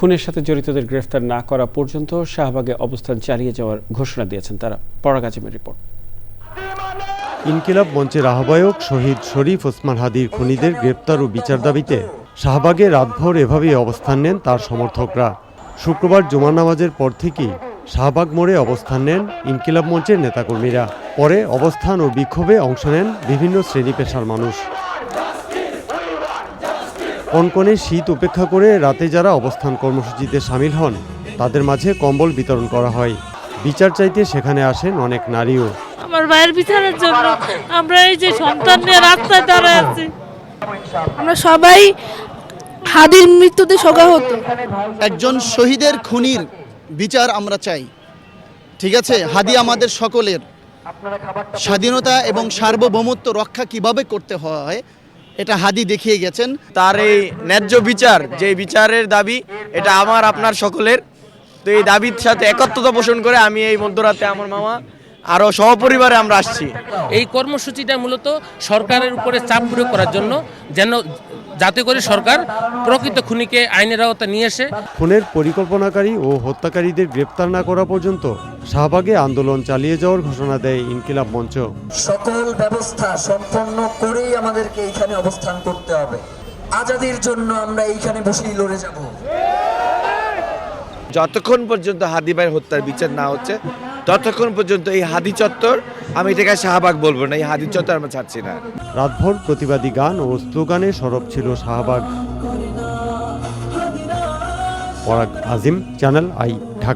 খুনের সাথে জড়িতদের গ্রেফতার না করা পর্যন্ত শাহবাগে অবস্থান চালিয়ে যাওয়ার ঘোষণা দিয়েছেন তারা। পরাগ আজিমের রিপোর্ট। ইনকিলাব মঞ্চের আহ্বায়ক শহীদ শরীফ ওসমান হাদির খুনিদের গ্রেপ্তার ও বিচার দাবিতে শাহবাগে রাতভর এভাবেই অবস্থান নেন তার সমর্থকরা। শুক্রবার জুমার নামাজের পর থেকেই শাহবাগ মোড়ে অবস্থান নেন ইনকিলাব মঞ্চের নেতাকর্মীরা। পরে অবস্থান ও বিক্ষোভে অংশ নেন বিভিন্ন শ্রেণী পেশার মানুষ। কনকনে শীত উপেক্ষা করে রাতে যারা অবস্থান কর্মসূচিতে সামিল হন তাদের মাঝে কম্বল বিতরণ করা হয়। বিচার চাইতে সেখানে আসেন অনেক নারীও। আমার ভাইয়ের বিচারের জন্য আমরা এই যে সন্তান নিয়ে রাস্তায় দাঁড়ায় আছি। আমরা সবাই হাদির মৃত্যুতে শোকাহত। একজন শহীদের খুনির বিচার আমরা চাই, ঠিক আছে? হাদি আমাদের সকলের স্বাধীনতা এবং সার্বভৌমত্ব রক্ষা কিভাবে করতে হয় এটা হাদি দেখিয়ে গেছেন। তার এই ন্যায্য বিচার, যে বিচারের দাবি, এটা আমার আপনার সকলের। তো এই দাবির সাথে একত্রতা পোষণ করে আমি এই মধ্যরাতে আমার মামা আরও সহপরিবারে আমরা আসছি। এই কর্মসূচিটা মূলত সরকারের উপরে চাপ প্রয়োগ করার জন্য, যেন যাতে করে সরকার প্রকৃত খুনিকে আইনের আওতায় নিয়ে এসে খুনের পরিকল্পনাকারী ও হত্যাকারীদের গ্রেপ্তার না করা পর্যন্ত শাহবাগে আন্দোলন চালিয়ে যাওয়ার ঘোষণা দেয় ইনকিলাব মঞ্চ। সকল ব্যবস্থা সম্পন্ন করেই আমাদেরকে এইখানে অবস্থান করতে হবে। আজাদির জন্য আমরা এইখানে বসেই লড়ে যাব। যতক্ষণ পর্যন্ত হাদি ভাইয়ের হত্যার বিচার না হচ্ছে ততক্ষণ পর্যন্ত এই হাদি চত্বর, আমি এটাকে শাহবাগ বলবো না, এই হাদি চত্বর আমরা ছাড়ছি না। রাতভর প্রতিবাদী গান ও স্লোগানে সরব ছিল শাহবাগ। পরাগ আজিম, চ্যানেল আই, ঢাকা।